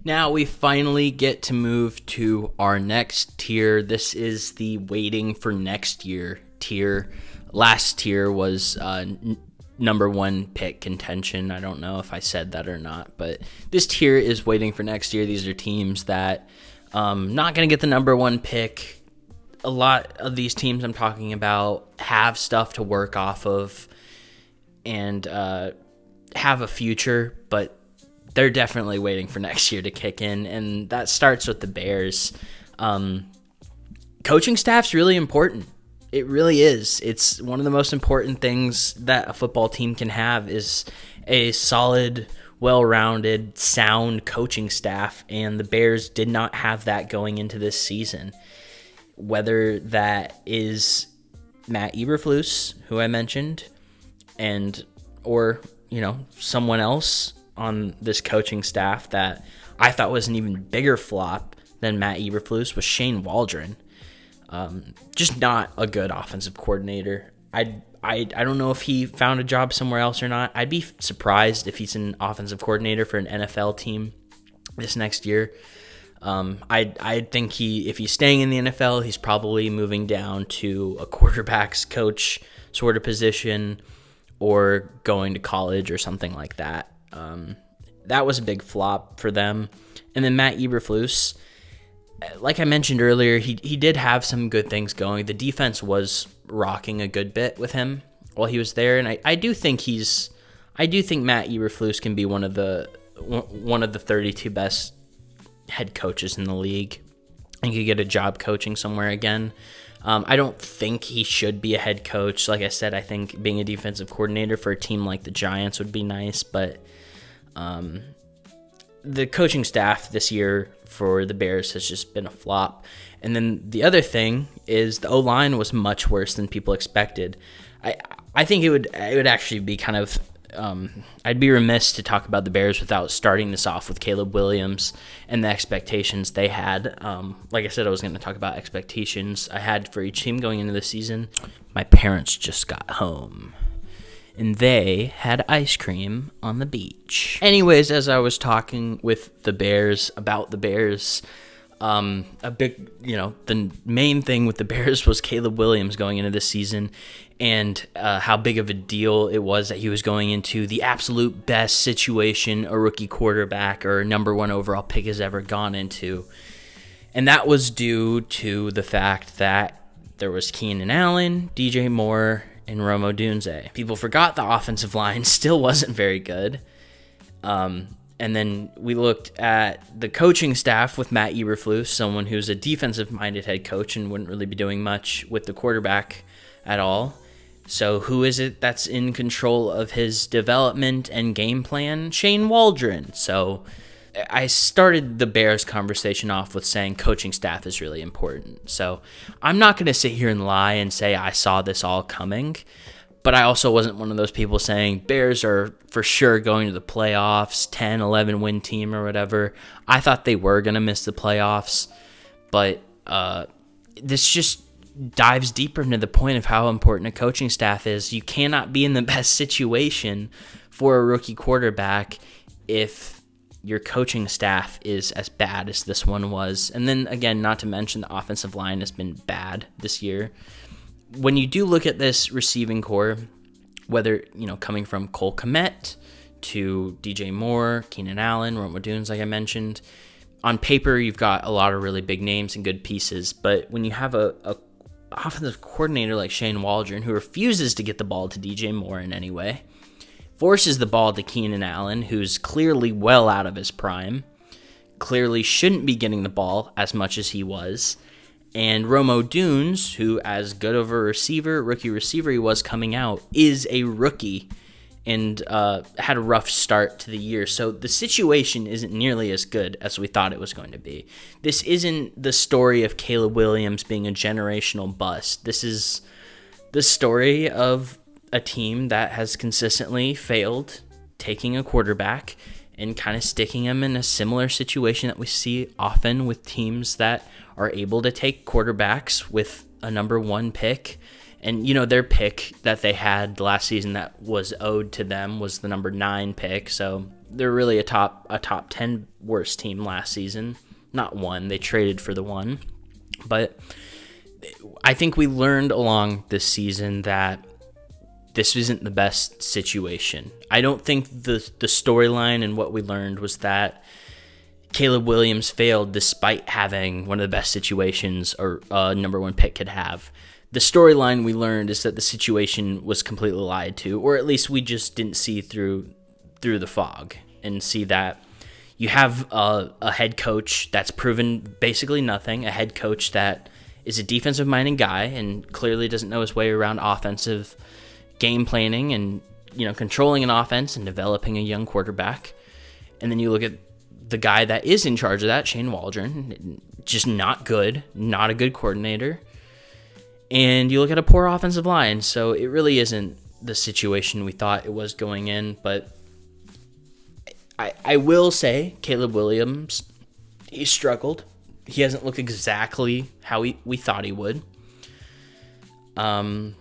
Now we finally get to move to our next tier. This is the waiting for next year tier. Last tier was number one pick contention. I don't know if I said that or not, but this tier is waiting for next year. These are teams that not going to get the number one pick. A lot of these teams I'm talking about have stuff to work off of and have a future, but they're definitely waiting for next year to kick in, and that starts with the Bears. Coaching staff's really important. It really is. It's one of the most important things that a football team can have is a solid, well-rounded, sound coaching staff, and the Bears did not have that going into this season. Whether that is Matt Eberflus, who I mentioned, or someone else on this coaching staff that I thought was an even bigger flop than Matt Eberflus was Shane Waldron. Just not a good offensive coordinator. I don't know if he found a job somewhere else or not. I'd be surprised if he's an offensive coordinator for an NFL team this next year. I think if he's staying in the NFL, he's probably moving down to a quarterback's coach sort of position or going to college or something like that. That was a big flop for them. And then Matt Eberflus, like I mentioned earlier, he did have some good things going. The defense was rocking a good bit with him while he was there, and I do think Matt Eberflus can be one of the 32 best head coaches in the league and could get a job coaching somewhere again. I don't think he should be a head coach. Like I said, I think being a defensive coordinator for a team like the Giants would be nice, but the coaching staff this year for the Bears has just been a flop. And then the other thing is the O-line was much worse than people expected. I think it would actually be kind of I'd be remiss to talk about the Bears without starting this off with Caleb Williams and the expectations they had. Like I said, I was going to talk about expectations I had for each team going into the season. My parents just got home, and they had ice cream on the beach. Anyways, as I was talking with the Bears about the Bears, the main thing with the Bears was Caleb Williams going into this season and how big of a deal it was that he was going into the absolute best situation a rookie quarterback or number one overall pick has ever gone into. And that was due to the fact that there was Keenan Allen, DJ Moore, and Rome Odunze. People forgot the offensive line still wasn't very good. And then we looked at the coaching staff with Matt Eberflus, someone who's a defensive-minded head coach and wouldn't really be doing much with the quarterback at all. So who is it that's in control of his development and game plan? Shane Waldron. So I started the Bears conversation off with saying coaching staff is really important. So I'm not going to sit here and lie and say I saw this all coming, but I also wasn't one of those people saying Bears are for sure going to the playoffs, 10, 11 win team or whatever. I thought they were going to miss the playoffs, but this just dives deeper into the point of how important a coaching staff is. You cannot be in the best situation for a rookie quarterback if your coaching staff is as bad as this one was. And then again, not to mention the offensive line has been bad this year. When you do look at this receiving core, whether, coming from Cole Kmet to DJ Moore, Keenan Allen, Rome Odunze, like I mentioned, on paper, you've got a lot of really big names and good pieces. But when you have a offensive coordinator like Shane Waldron, who refuses to get the ball to DJ Moore in any way, forces the ball to Keenan Allen, who's clearly well out of his prime, clearly shouldn't be getting the ball as much as he was, and Rome Odunze, who as good of a rookie receiver he was coming out, is a rookie and had a rough start to the year. So the situation isn't nearly as good as we thought it was going to be. This isn't the story of Caleb Williams being a generational bust. This is the story of a team that has consistently failed taking a quarterback and kind of sticking him in a similar situation that we see often with teams that are able to take quarterbacks with a number one pick. And, their pick that they had last season that was owed to them was the number 9 pick. So they're really a top 10 worst team last season. Not one. They traded for the one. But I think we learned along this season that this isn't the best situation. I don't think the storyline and what we learned was that Caleb Williams failed despite having one of the best situations a number one pick could have. The storyline we learned is that the situation was completely lied to, or at least we just didn't see through the fog and see that you have a head coach that's proven basically nothing, a head coach that is a defensive-minded guy and clearly doesn't know his way around offensive game planning and controlling an offense and developing a young quarterback. And then you look at the guy that is in charge of that, Shane Waldron, just not good, not a good coordinator. And you look at a poor offensive line, so it really isn't the situation we thought it was going in. But I will say, Caleb Williams, he struggled. He hasn't looked exactly how we thought he would. But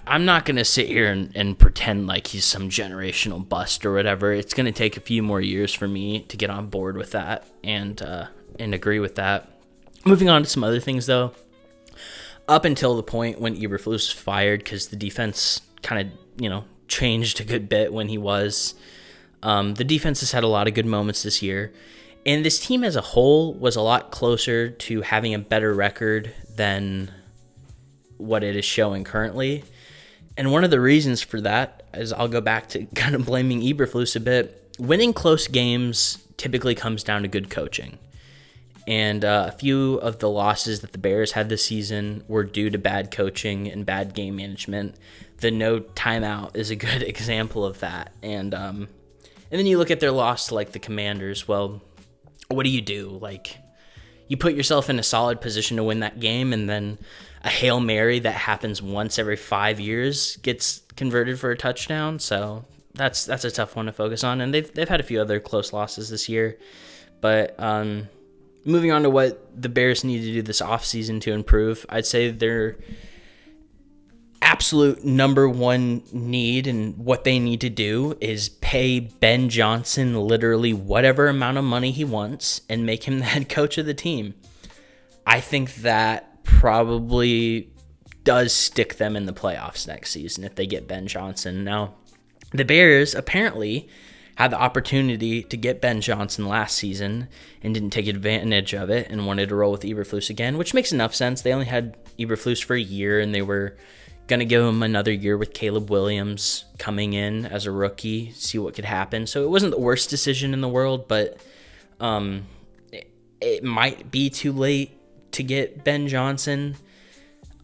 I'm not going to sit here and pretend like he's some generational bust or whatever. It's going to take a few more years for me to get on board with that and agree with that. Moving on to some other things, though. Up until the point when Eberflus was fired, because the defense kind of, changed a good bit when he was. The defense has had a lot of good moments this year. And this team as a whole was a lot closer to having a better record than what it is showing currently. And one of the reasons for that is I'll go back to kind of blaming Eberflus a bit. Winning close games typically comes down to good coaching. And a few of the losses that the Bears had this season were due to bad coaching and bad game management. The no timeout is a good example of that. And then you look at their loss to the Commanders. Well, what do? You put yourself in a solid position to win that game, and then a Hail Mary that happens once every 5 years gets converted for a touchdown. So that's a tough one to focus on. And they've had a few other close losses this year. But moving on to what the Bears need to do this offseason to improve, I'd say their absolute number one need and what they need to do is pay Ben Johnson literally whatever amount of money he wants and make him the head coach of the team. I think that probably does stick them in the playoffs next season if they get Ben Johnson. Now, the Bears apparently had the opportunity to get Ben Johnson last season and didn't take advantage of it and wanted to roll with Eberflus again, which makes enough sense. They only had Eberflus for a year, and they were going to give him another year with Caleb Williams coming in as a rookie, see what could happen. So it wasn't the worst decision in the world, but it might be too late to get Ben Johnson.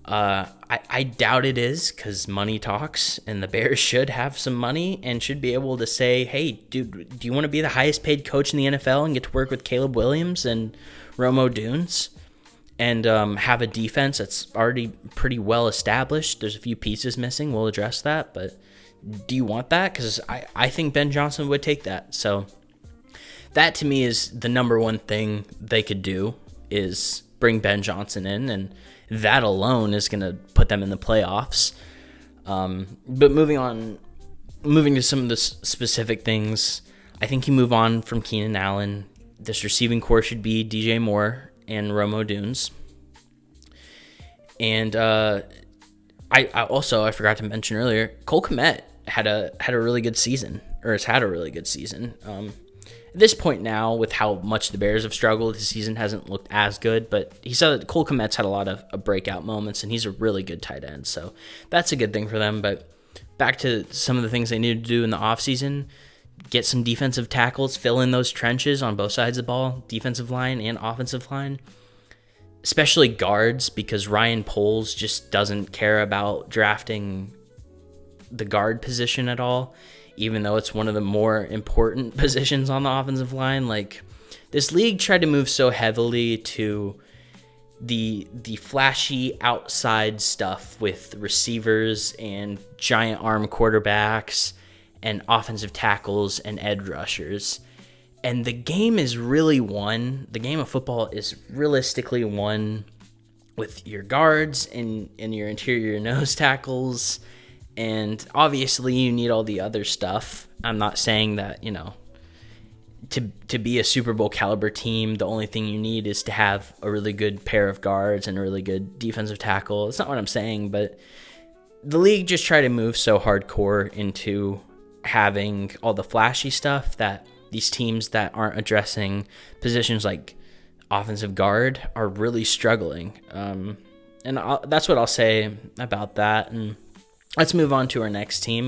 I doubt it is, because money talks, and the Bears should have some money and should be able to say, hey, dude, do you want to be the highest paid coach in the NFL and get to work with Caleb Williams and Rome Odunze and have a defense that's already pretty well established? There's a few pieces missing. We'll address that, but do you want that? Because I think Ben Johnson would take that. So that, to me, is the number one thing they could do, is bring Ben Johnson in, and that alone is going to put them in the playoffs. But moving to some of the specific things, I think you move on from Keenan Allen. This receiving core should be DJ Moore and Rome Odunze. And I forgot to mention earlier, Cole Kmet had a really good season, or has had a really good season. At this point now, with how much the Bears have struggled, his season hasn't looked as good, but he said that Cole Kmet's had a lot of breakout moments, and he's a really good tight end, so that's a good thing for them. But back to some of the things they needed to do in the offseason, get some defensive tackles, fill in those trenches on both sides of the ball, defensive line and offensive line, especially guards, because Ryan Poles just doesn't care about drafting the guard position at all, even though it's one of the more important positions on the offensive line. This league tried to move so heavily to the flashy outside stuff with receivers and giant arm quarterbacks and offensive tackles and edge rushers. And the game is really won. The game of football is realistically won with your guards and your interior nose tackles And obviously you need all the other stuff. I'm not saying that, to be a Super Bowl caliber team, the only thing you need is to have a really good pair of guards and a really good defensive tackle. That's not what I'm saying, but the league just tried to move so hardcore into having all the flashy stuff that these teams that aren't addressing positions like offensive guard are really struggling. That's what I'll say about that. And let's move on to our next team.